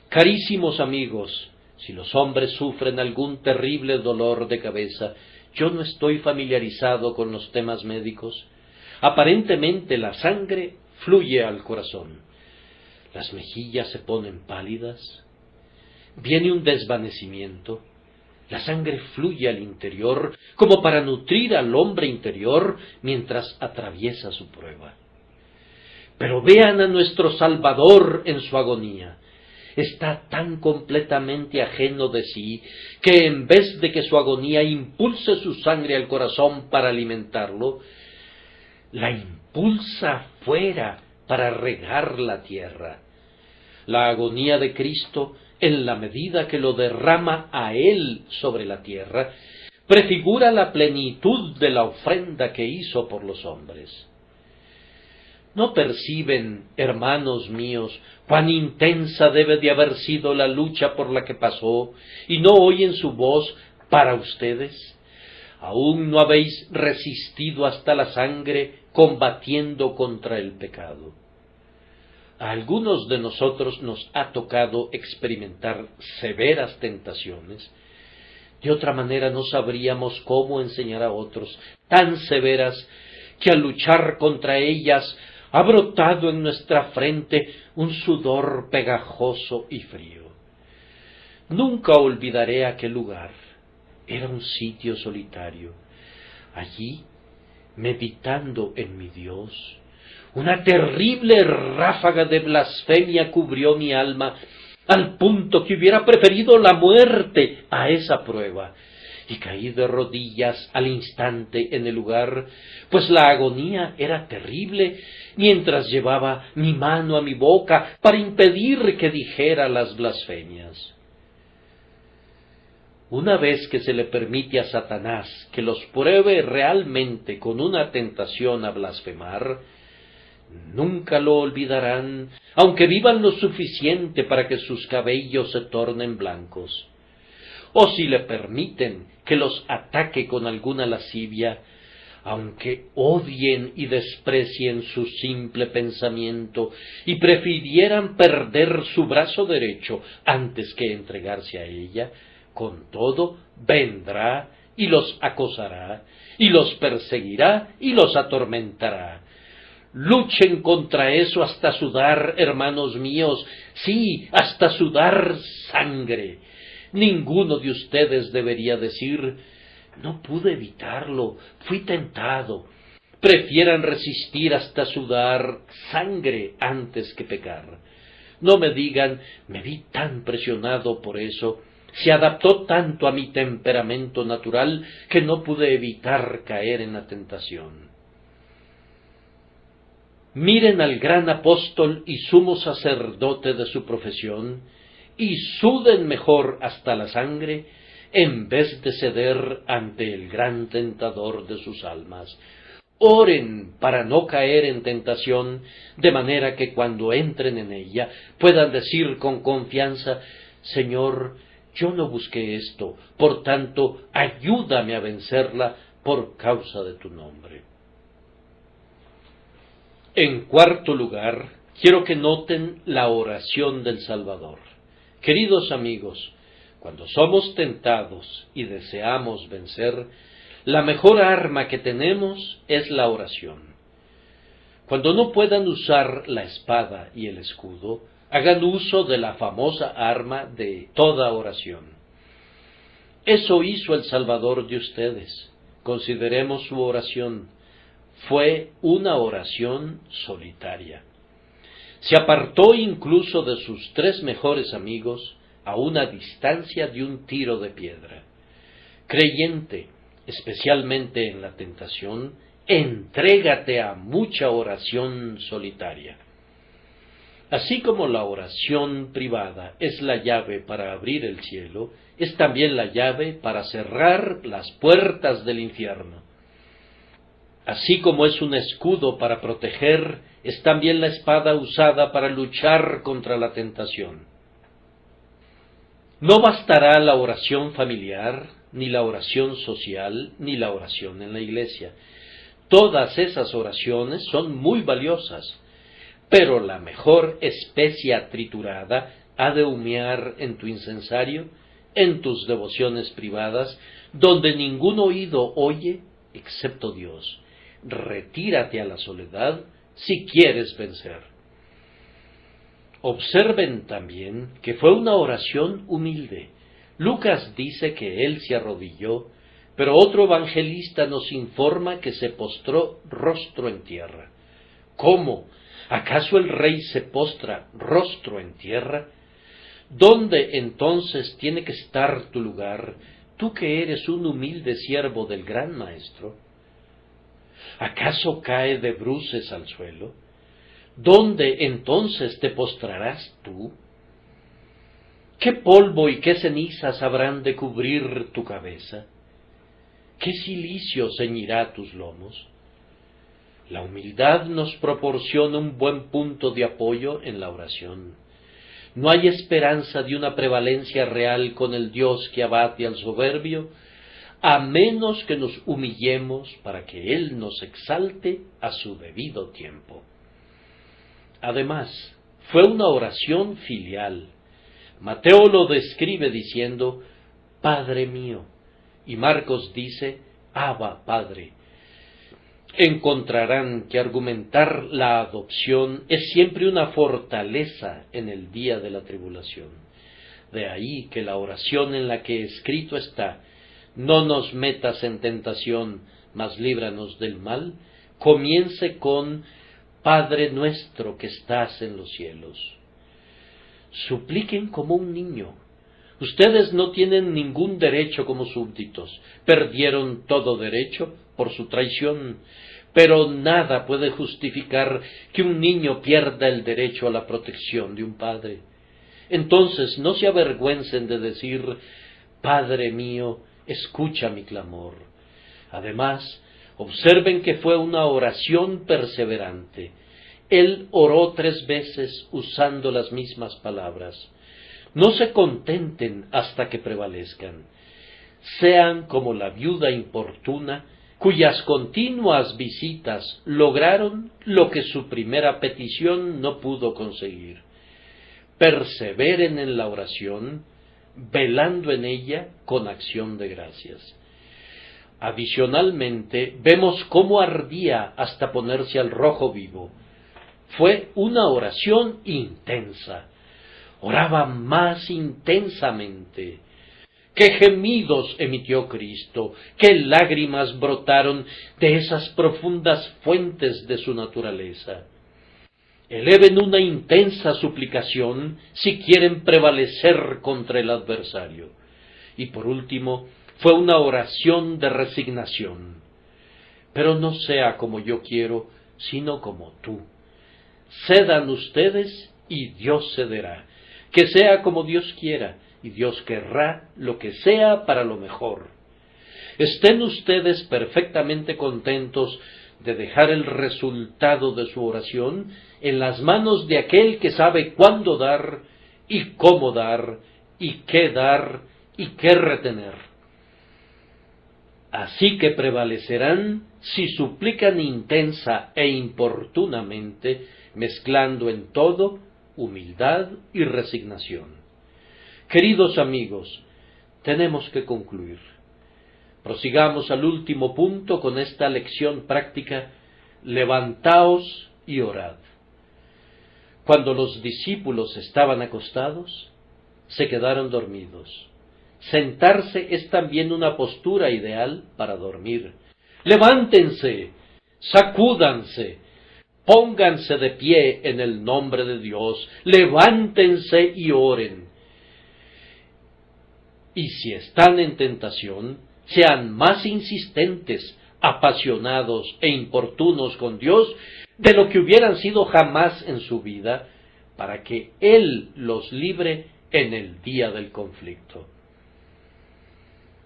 Carísimos amigos, si los hombres sufren algún terrible dolor de cabeza, yo no estoy familiarizado con los temas médicos. Aparentemente la sangre fluye al corazón. Las mejillas se ponen pálidas. Viene un desvanecimiento. La sangre fluye al interior como para nutrir al hombre interior mientras atraviesa su prueba. Pero vean a nuestro Salvador en su agonía. Está tan completamente ajeno de sí que en vez de que su agonía impulse su sangre al corazón para alimentarlo, la impulsa fuera para regar la tierra. La agonía de Cristo, en la medida que lo derrama a Él sobre la tierra, prefigura la plenitud de la ofrenda que hizo por los hombres. ¿No perciben, hermanos míos, cuán intensa debe de haber sido la lucha por la que pasó, y no oyen su voz para ustedes? aún no habéis resistido hasta la sangre combatiendo contra el pecado. A algunos de nosotros nos ha tocado experimentar severas tentaciones. De otra manera no sabríamos cómo enseñar a otros, tan severas que al luchar contra ellas ha brotado en nuestra frente un sudor pegajoso y frío. Nunca olvidaré aquel lugar. Era un sitio solitario. Allí, meditando en mi Dios, una terrible ráfaga de blasfemia cubrió mi alma, al punto que hubiera preferido la muerte a esa prueba, y caí de rodillas al instante en el lugar, pues la agonía era terrible, mientras llevaba mi mano a mi boca para impedir que dijera las blasfemias. Una vez que se le permite a Satanás que los pruebe realmente con una tentación a blasfemar, nunca lo olvidarán, aunque vivan lo suficiente para que sus cabellos se tornen blancos. O si le permiten que los ataque con alguna lascivia, aunque odien y desprecien su simple pensamiento y prefirieran perder su brazo derecho antes que entregarse a ella, con todo vendrá y los acosará, y los perseguirá y los atormentará. Luchen contra eso hasta sudar, hermanos míos, sí, hasta sudar sangre. Ninguno de ustedes debería decir: no pude evitarlo, fui tentado. Prefieran resistir hasta sudar sangre antes que pecar. No me digan: me vi tan presionado por eso, se adaptó tanto a mi temperamento natural que no pude evitar caer en la tentación. Miren al gran apóstol y sumo sacerdote de su profesión, y suden mejor hasta la sangre, en vez de ceder ante el gran tentador de sus almas. Oren para no caer en tentación, de manera que cuando entren en ella puedan decir con confianza: Señor, yo no busqué esto, por tanto, ayúdame a vencerla por causa de tu nombre. En cuarto lugar, quiero que noten la oración del Salvador. Queridos amigos, cuando somos tentados y deseamos vencer, la mejor arma que tenemos es la oración. Cuando no puedan usar la espada y el escudo, hagan uso de la famosa arma de toda oración. Eso hizo el Salvador de ustedes. Consideremos su oración. Fue una oración solitaria. Se apartó incluso de sus 3 mejores amigos a una distancia de un tiro de piedra. Creyente, especialmente en la tentación, entrégate a mucha oración solitaria. Así como la oración privada es la llave para abrir el cielo, es también la llave para cerrar las puertas del infierno. Así como es un escudo para proteger, es también la espada usada para luchar contra la tentación. No bastará la oración familiar, ni la oración social, ni la oración en la iglesia. Todas esas oraciones son muy valiosas, pero la mejor especia triturada ha de humear en tu incensario, en tus devociones privadas, donde ningún oído oye excepto Dios. Retírate a la soledad si quieres vencer. Observen también que fue una oración humilde. Lucas dice que él se arrodilló, pero otro evangelista nos informa que se postró rostro en tierra. ¿Cómo? ¿Acaso el rey se postra rostro en tierra? ¿Dónde entonces tiene que estar tu lugar, tú que eres un humilde siervo del gran maestro? ¿Acaso cae de bruces al suelo? ¿Dónde entonces te postrarás tú? ¿Qué polvo y qué cenizas habrán de cubrir tu cabeza? ¿Qué cilicio ceñirá tus lomos? La humildad nos proporciona un buen punto de apoyo en la oración. No hay esperanza de una prevalencia real con el Dios que abate al soberbio, a menos que nos humillemos para que Él nos exalte a su debido tiempo. Además, fue una oración filial. Mateo lo describe diciendo, Padre mío, y Marcos dice, Abba, Padre. Encontrarán que argumentar la adopción es siempre una fortaleza en el día de la tribulación. De ahí que la oración en la que escrito está, no nos metas en tentación, mas líbranos del mal, comience con Padre nuestro que estás en los cielos. Supliquen como un niño. Ustedes no tienen ningún derecho como súbditos, perdieron todo derecho por su traición, pero nada puede justificar que un niño pierda el derecho a la protección de un padre. Entonces no se avergüencen de decir, Padre mío, escucha mi clamor. Además, observen que fue una oración perseverante. Él oró 3 veces usando las mismas palabras. No se contenten hasta que prevalezcan. Sean como la viuda importuna, cuyas continuas visitas lograron lo que su primera petición no pudo conseguir. Perseveren en la oración, velando en ella con acción de gracias. Adicionalmente, vemos cómo ardía hasta ponerse al rojo vivo. Fue una oración intensa. Oraba más intensamente. ¡Qué gemidos emitió Cristo! ¡Qué lágrimas brotaron de esas profundas fuentes de su naturaleza! Eleven una intensa suplicación si quieren prevalecer contra el adversario. Y por último, fue una oración de resignación. Pero no sea como yo quiero, sino como tú. Cedan ustedes y Dios cederá. Que sea como Dios quiera, y Dios querrá lo que sea para lo mejor. Estén ustedes perfectamente contentos de dejar el resultado de su oración en las manos de aquel que sabe cuándo dar, y cómo dar, y qué retener. Así que prevalecerán si suplican intensa e importunamente, mezclando en todo humildad y resignación. Queridos amigos, tenemos que concluir. Prosigamos al último punto con esta lección práctica: levantaos y orad. Cuando los discípulos estaban acostados, se quedaron dormidos. Sentarse es también una postura ideal para dormir. Levántense, sacúdanse, pónganse de pie en el nombre de Dios, levántense y oren. Y si están en tentación, sean más insistentes, apasionados e importunos con Dios de lo que hubieran sido jamás en su vida, para que Él los libre en el día del conflicto.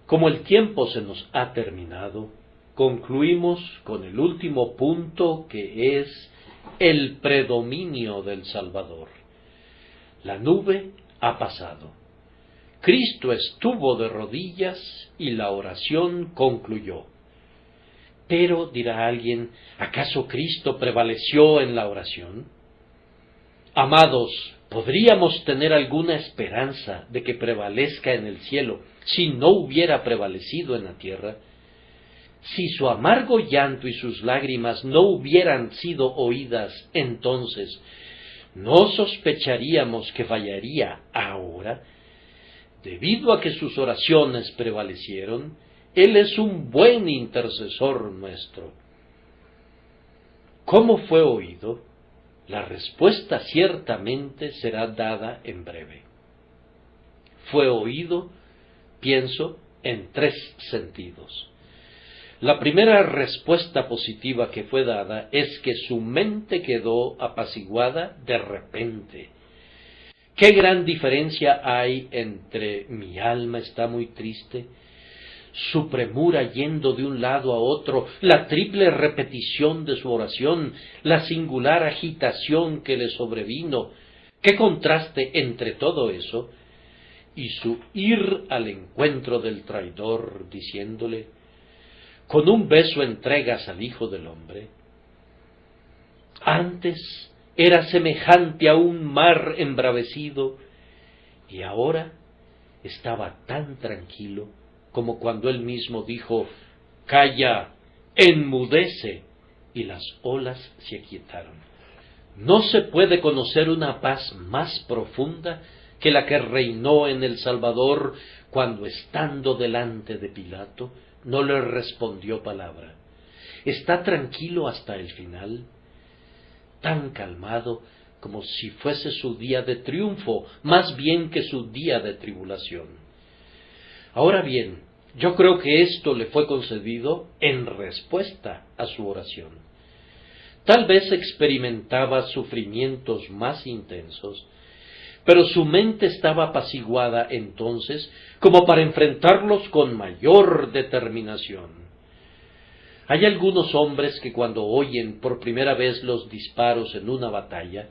Como el tiempo se nos ha terminado, concluimos con el último punto, que es el predominio del Salvador. La nube ha pasado. Cristo estuvo de rodillas y la oración concluyó. Pero, dirá alguien, ¿acaso Cristo prevaleció en la oración? Amados, ¿podríamos tener alguna esperanza de que prevalezca en el cielo si no hubiera prevalecido en la tierra? Si su amargo llanto y sus lágrimas no hubieran sido oídas entonces, ¿no sospecharíamos que fallaría ahora? Debido a que sus oraciones prevalecieron, Él es un buen intercesor nuestro. ¿Cómo fue oído? La respuesta ciertamente será dada en breve. Fue oído, pienso, en 3 sentidos. La primera respuesta positiva que fue dada es que su mente quedó apaciguada de repente. ¿Qué gran diferencia hay entre mi alma está muy triste, su premura yendo de un lado a otro, la triple repetición de su oración, la singular agitación que le sobrevino? ¿Qué contraste entre todo eso? y su ir al encuentro del traidor, diciéndole: con un beso entregas al Hijo del Hombre. Antes era semejante a un mar embravecido, y ahora estaba tan tranquilo como cuando él mismo dijo: calla, enmudece, y las olas se aquietaron. No se puede conocer una paz más profunda que la que reinó en el Salvador cuando, estando delante de Pilato, no le respondió palabra. Está tranquilo hasta el final, tan calmado como si fuese su día de triunfo, más bien que su día de tribulación. Ahora bien, yo creo que esto le fue concedido en respuesta a su oración. Tal vez experimentaba sufrimientos más intensos, pero su mente estaba apaciguada entonces como para enfrentarlos con mayor determinación. Hay algunos hombres que cuando oyen por primera vez los disparos en una batalla,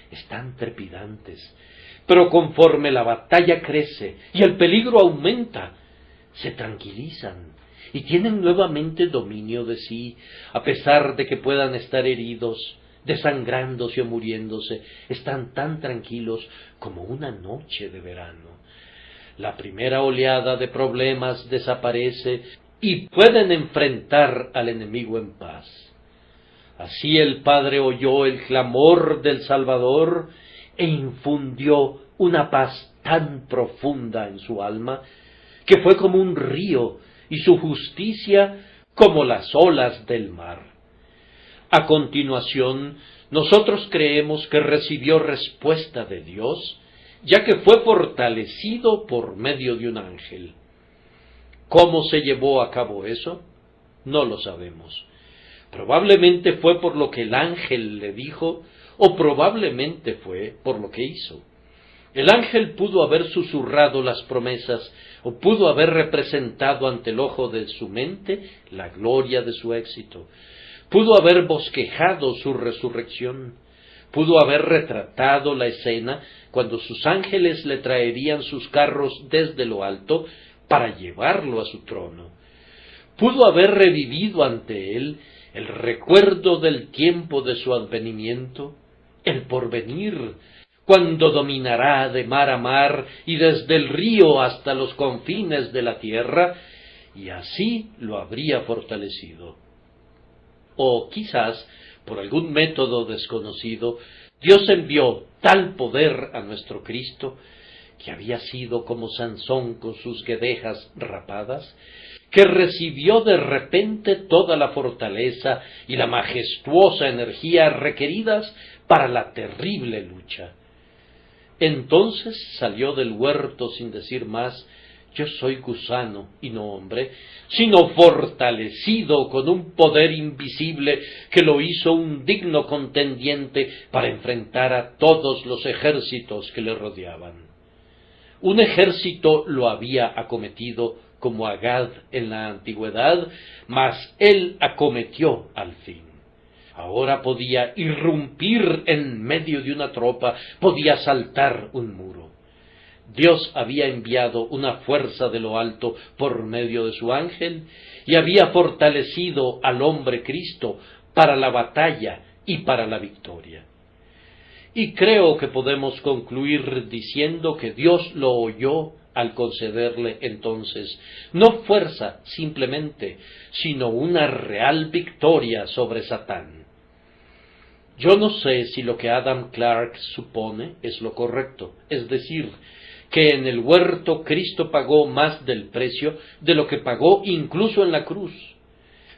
están trepidantes, pero conforme la batalla crece y el peligro aumenta, se tranquilizan y tienen nuevamente dominio de sí, a pesar de que puedan estar heridos, desangrándose o muriéndose. Están tan tranquilos como una noche de verano. La primera oleada de problemas desaparece y pueden enfrentar al enemigo en paz. Así el Padre oyó el clamor del Salvador e infundió una paz tan profunda en su alma que fue como un río y su justicia como las olas del mar. A continuación, nosotros creemos que recibió respuesta de Dios, ya que fue fortalecido por medio de un ángel. ¿Cómo se llevó a cabo eso? No lo sabemos. Probablemente fue por lo que el ángel le dijo, o probablemente fue por lo que hizo. El ángel pudo haber susurrado las promesas, o pudo haber representado ante el ojo de su mente la gloria de su éxito. Pudo haber bosquejado su resurrección. Pudo haber retratado la escena cuando sus ángeles le traerían sus carros desde lo alto para llevarlo a su trono. Pudo haber revivido ante él el recuerdo del tiempo de su advenimiento, el porvenir, cuando dominará de mar a mar y desde el río hasta los confines de la tierra, y así lo habría fortalecido. O quizás, por algún método desconocido, Dios envió tal poder a nuestro Cristo, que había sido como Sansón con sus guedejas rapadas, que recibió de repente toda la fortaleza y la majestuosa energía requeridas para la terrible lucha. Entonces salió del huerto sin decir más: yo soy gusano y no hombre, sino fortalecido con un poder invisible que lo hizo un digno contendiente para enfrentar a todos los ejércitos que le rodeaban. Un ejército lo había acometido como a Gad en la antigüedad, mas él acometió al fin. Ahora podía irrumpir en medio de una tropa, podía saltar un muro. Dios había enviado una fuerza de lo alto por medio de su ángel y había fortalecido al hombre Cristo para la batalla y para la victoria. Y creo que podemos concluir diciendo que Dios lo oyó al concederle entonces no fuerza simplemente, sino una real victoria sobre Satán. Yo no sé si lo que Adam Clarke supone es lo correcto, es decir, que en el huerto Cristo pagó más del precio de lo que pagó incluso en la cruz.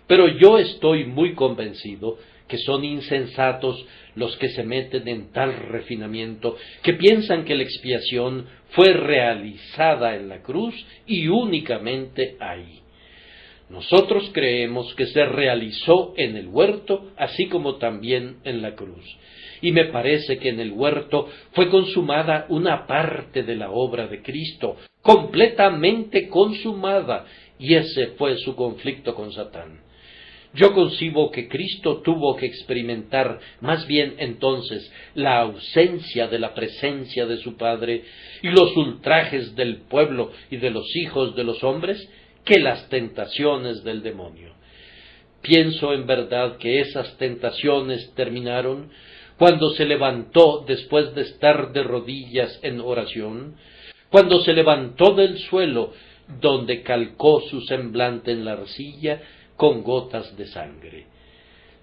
Pero yo estoy muy convencido que son insensatos los que se meten en tal refinamiento, que piensan que la expiación fue realizada en la cruz y únicamente ahí. Nosotros creemos que se realizó en el huerto, así como también en la cruz. Y me parece que en el huerto fue consumada una parte de la obra de Cristo, completamente consumada, y ese fue su conflicto con Satán. Yo concibo que Cristo tuvo que experimentar más bien entonces la ausencia de la presencia de su Padre y los ultrajes del pueblo y de los hijos de los hombres que las tentaciones del demonio. Pienso en verdad que esas tentaciones terminaron cuando se levantó después de estar de rodillas en oración, cuando se levantó del suelo donde calcó su semblante en la arcilla con gotas de sangre.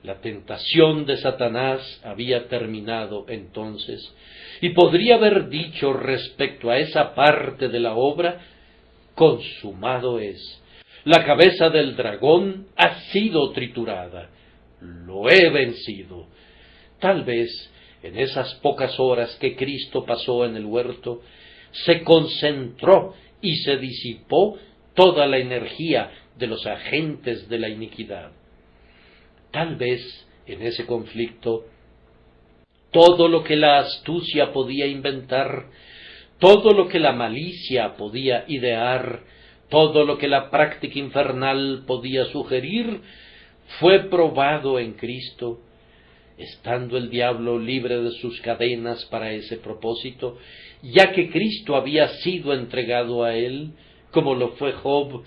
La tentación de Satanás había terminado entonces, y podría haber dicho respecto a esa parte de la obra: consumado es. La cabeza del dragón ha sido triturada. Lo he vencido. Tal vez, en esas pocas horas que Cristo pasó en el huerto, se concentró y se disipó toda la energía de los agentes de la iniquidad. Tal vez, en ese conflicto, todo lo que la astucia podía inventar, todo lo que la malicia podía idear, todo lo que la práctica infernal podía sugerir, fue probado en Cristo, estando el diablo libre de sus cadenas para ese propósito, ya que Cristo había sido entregado a él, como lo fue Job,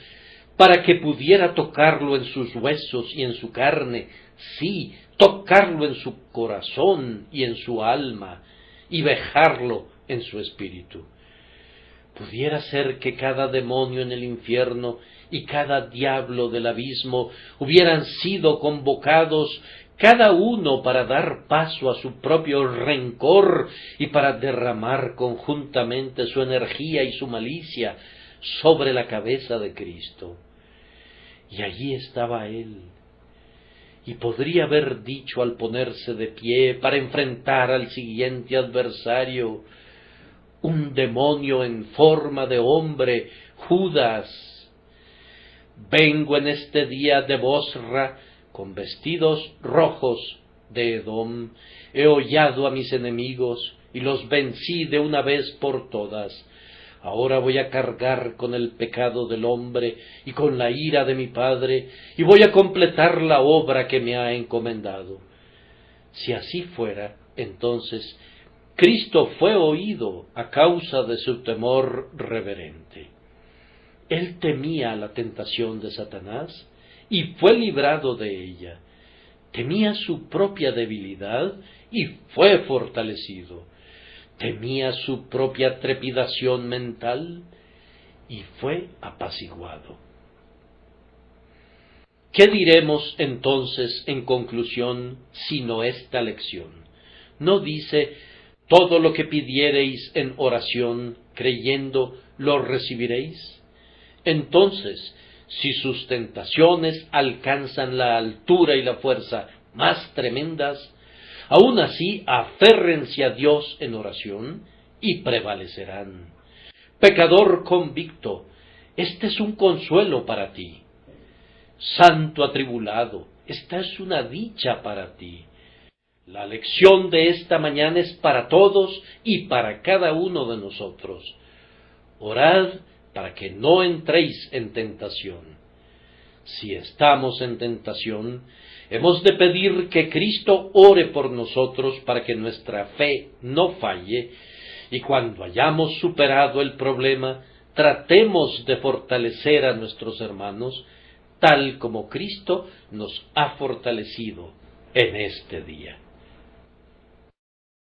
para que pudiera tocarlo en sus huesos y en su carne, sí, tocarlo en su corazón y en su alma, y vejarlo en su espíritu. Pudiera ser que cada demonio en el infierno y cada diablo del abismo hubieran sido convocados cada uno para dar paso a su propio rencor y para derramar conjuntamente su energía y su malicia sobre la cabeza de Cristo. Y allí estaba él, y podría haber dicho al ponerse de pie para enfrentar al siguiente adversario: un demonio en forma de hombre, Judas, vengo en este día de Bosra con vestidos rojos de Edom, he hollado a mis enemigos y los vencí de una vez por todas. Ahora voy a cargar con el pecado del hombre y con la ira de mi Padre, y voy a completar la obra que me ha encomendado. Si así fuera, entonces Cristo fue oído a causa de su temor reverente. Él temía la tentación de Satanás y fue librado de ella. Temía su propia debilidad y fue fortalecido. Temía su propia trepidación mental y fue apaciguado. ¿Qué diremos entonces en conclusión sino esta lección? ¿No dice: todo lo que pidiereis en oración, creyendo, lo recibiréis? Entonces, si sus tentaciones alcanzan la altura y la fuerza más tremendas, aún así aférrense a Dios en oración y prevalecerán. Pecador convicto, este es un consuelo para ti. Santo atribulado, esta es una dicha para ti. La lección de esta mañana es para todos y para cada uno de nosotros. Orad para que no entréis en tentación. Si estamos en tentación, hemos de pedir que Cristo ore por nosotros para que nuestra fe no falle, y cuando hayamos superado el problema, tratemos de fortalecer a nuestros hermanos, tal como Cristo nos ha fortalecido en este día.